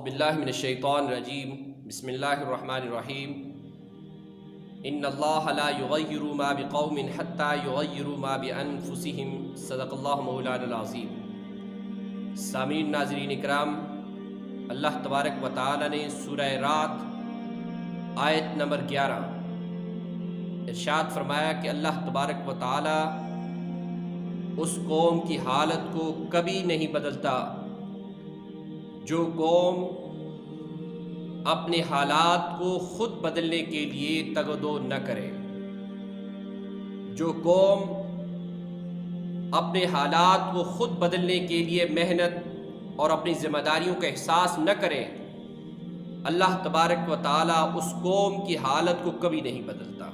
باللہ من الشیطان الرجیم بسم اللہ الرحمن الرحیم ان اللہ لا یغیر ما بقوم حتی یغیروا ما بانفسہم صدق اللہ مولانا العظیم۔ سامعین ناظرین اکرام، اللہ تبارک و تعالی نے سورہ رات آیت نمبر 11 ارشاد فرمایا کہ اللہ تبارک و تعالی اس قوم کی حالت کو کبھی نہیں بدلتا جو قوم اپنے حالات کو خود بدلنے کے لیے تگ و دو نہ کرے، جو قوم اپنے حالات کو خود بدلنے کے لیے محنت اور اپنی ذمہ داریوں کا احساس نہ کرے، اللہ تبارک و تعالی اس قوم کی حالت کو کبھی نہیں بدلتا۔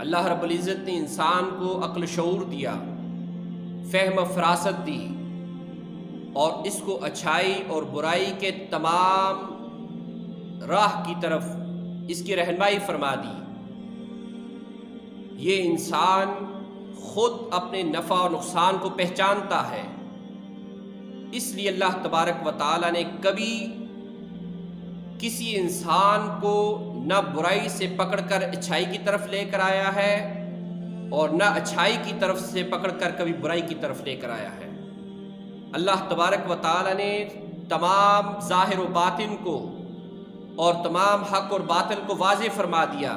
اللہ رب العزت نے انسان کو عقل شعور دیا، فہم و فراست دی، اور اس کو اچھائی اور برائی کے تمام راہ کی طرف اس کی رہنمائی فرما دی۔ یہ انسان خود اپنے نفع و نقصان کو پہچانتا ہے، اس لیے اللہ تبارک و تعالی نے کبھی کسی انسان کو نہ برائی سے پکڑ کر اچھائی کی طرف لے کر آیا ہے اور نہ اچھائی کی طرف سے پکڑ کر کبھی برائی کی طرف لے کر آیا ہے۔ اللہ تبارک و تعالی نے تمام ظاہر و باطن کو اور تمام حق اور باطل کو واضح فرما دیا۔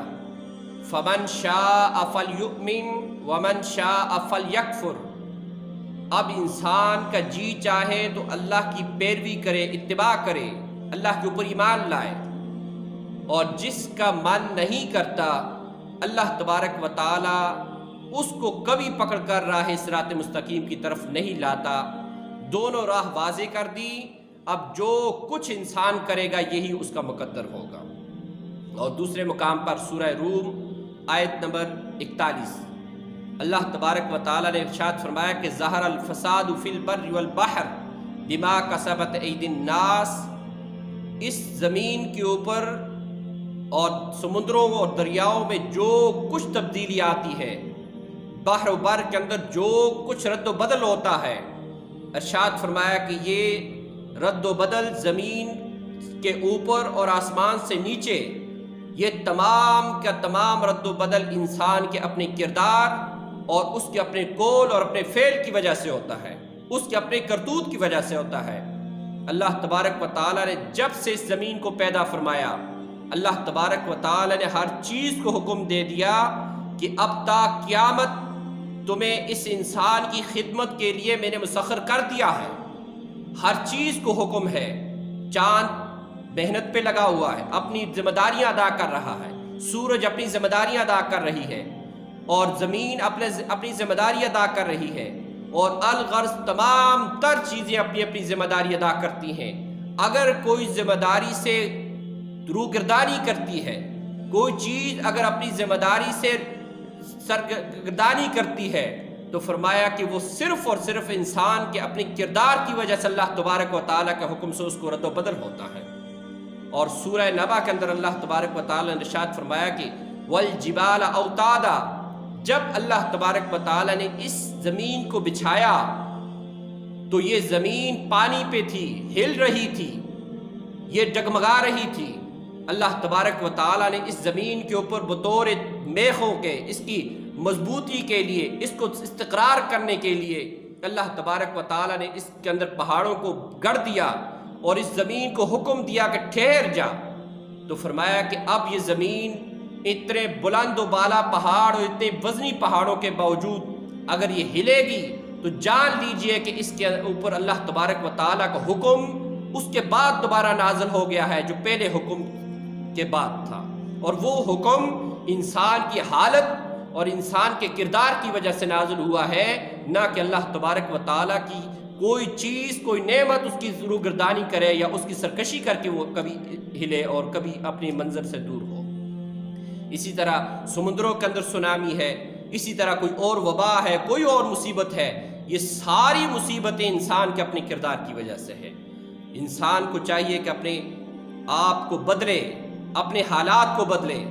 فمن شاء فلیؤمن ومن شاء فلیکفر۔ اب انسان کا جی چاہے تو اللہ کی پیروی کرے، اتباع کرے، اللہ کے اوپر ایمان لائے، اور جس کا من نہیں کرتا اللہ تبارک و تعالی اس کو کبھی پکڑ کر راہ صراط مستقیم کی طرف نہیں لاتا۔ دونوں راہ واضح کر دی، اب جو کچھ انسان کرے گا یہی اس کا مقدر ہوگا۔ اور دوسرے مقام پر سورہ روم آیت نمبر 41 اللہ تبارک و تعالی نے ارشاد فرمایا کہ ظہر الفساد فی البر والبحر بما کسبت ایدی الناس۔ اس زمین کے اوپر اور سمندروں اور دریاؤں میں جو کچھ تبدیلی آتی ہے، بحر و بر کے اندر جو کچھ رد و بدل ہوتا ہے، ارشاد فرمایا کہ یہ رد و بدل زمین کے اوپر اور آسمان سے نیچے، یہ تمام کا تمام رد و بدل انسان کے اپنے کردار اور اس کے اپنے قول اور اپنے فعل کی وجہ سے ہوتا ہے، اس کے اپنے کرتوت کی وجہ سے ہوتا ہے۔ اللہ تبارک و تعالی نے جب سے اس زمین کو پیدا فرمایا، اللہ تبارک و تعالی نے ہر چیز کو حکم دے دیا کہ اب تا قیامت تمہیں اس انسان کی خدمت کے لیے میں نے مسخر کر دیا ہے۔ ہر چیز کو حکم ہے۔ چاند محنت پہ لگا ہوا ہے، اپنی ذمہ داریاں ادا کر رہا ہے، سورج اپنی ذمہ داریاں ادا کر رہی ہے، اور زمین اپنی ذمہ داری ادا کر رہی ہے، اور الغرض تمام تر چیزیں اپنی اپنی ذمہ داری ادا کرتی ہیں۔ اگر کوئی ذمہ داری سے روگردانی کرتی ہے، کوئی چیز اگر اپنی ذمہ داری سے سرگردانی کرتی ہے، تو فرمایا کہ وہ صرف اور صرف انسان کے اپنے کردار کی وجہ سے اللہ تبارک و تعالیٰ کا حکم سے اس کو رد و بدل ہوتا ہے۔ اور سورہ نبا کے اندر اللہ تبارک و تعالیٰ نے ارشاد فرمایا کہ والجبال اوتادا۔ جب اللہ تبارک و تعالیٰ نے اس زمین کو بچھایا تو یہ زمین پانی پہ تھی، ہل رہی تھی، یہ ڈگمگا رہی تھی۔ اللہ تبارک و تعالیٰ نے اس زمین کے اوپر بطور میخوں کے، اس کی مضبوطی کے لیے، اس کو استقرار کرنے کے لیے اللہ تبارک و تعالیٰ نے اس کے اندر پہاڑوں کو گڑ دیا اور اس زمین کو حکم دیا کہ ٹھہر جا۔ تو فرمایا کہ اب یہ زمین اتنے بلند و بالا پہاڑ اور اتنے وزنی پہاڑوں کے باوجود اگر یہ ہلے گی تو جان لیجئے کہ اس کے اوپر اللہ تبارک و تعالیٰ کا حکم اس کے بعد دوبارہ نازل ہو گیا ہے جو پہلے حکم کے بعد تھا، اور وہ حکم انسان کی حالت اور انسان کے کردار کی وجہ سے نازل ہوا ہے، نہ کہ اللہ تبارک و تعالیٰ کی کوئی چیز، کوئی نعمت اس کی روگردانی کرے یا اس کی سرکشی کر کے وہ کبھی ہلے اور کبھی اپنی منظر سے دور ہو۔ اسی طرح سمندروں کے اندر سونامی ہے، اسی طرح کوئی اور وبا ہے، کوئی اور مصیبت ہے، یہ ساری مصیبتیں انسان کے اپنے کردار کی وجہ سے ہے۔ انسان کو چاہیے کہ اپنے آپ کو بدلے، اپنے حالات کو بدلے،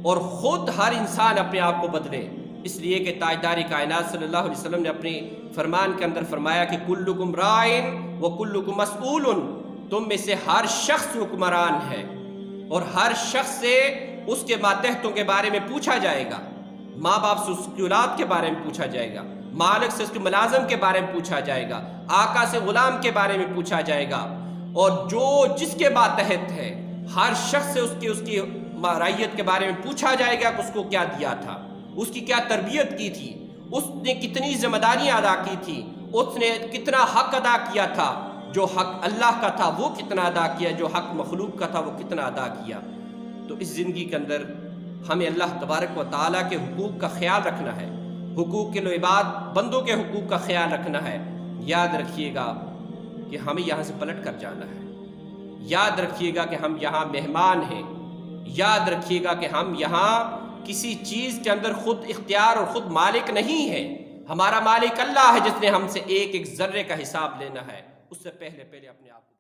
اور خود ہر انسان اپنے آپ کو بدلے، اس لیے کہ تاجدار کائنات صلی اللہ علیہ وسلم نے اپنے فرمان کے اندر فرمایا کہ کلکم رائن و کلکم مسئول، تم میں سے ہر شخص حکمران ہے اور ہر شخص سے اس کے ماتحتوں کے بارے میں پوچھا جائے گا، ماں باپ سے اس کی اولاد کے بارے میں پوچھا جائے گا، مالک سے اس کے ملازم کے بارے میں پوچھا جائے گا، آقا سے غلام کے بارے میں پوچھا جائے گا، اور جو جس کے ماتحت ہے ہر شخص سے اس کی رعیت کے بارے میں پوچھا جائے گا کہ اس کو کیا دیا تھا، اس کی کیا تربیت کی تھی، اس نے کتنی ذمہ داریاں ادا کی تھی، اس نے کتنا حق ادا کیا تھا، جو حق اللہ کا تھا وہ کتنا ادا کیا، جو حق مخلوق کا تھا وہ کتنا ادا کیا۔ تو اس زندگی کے اندر ہمیں اللہ تبارک و تعالیٰ کے حقوق کا خیال رکھنا ہے، حقوق کے العباد بندوں کے حقوق کا خیال رکھنا ہے۔ یاد رکھیے گا کہ ہمیں یہاں سے پلٹ کر جانا ہے، یاد رکھیے گا کہ ہم یہاں مہمان ہیں، یاد رکھیے گا کہ ہم یہاں کسی چیز کے اندر خود اختیار اور خود مالک نہیں ہے، ہمارا مالک اللہ ہے جس نے ہم سے ایک ایک ذرے کا حساب لینا ہے۔ اس سے پہلے اپنے آپ کو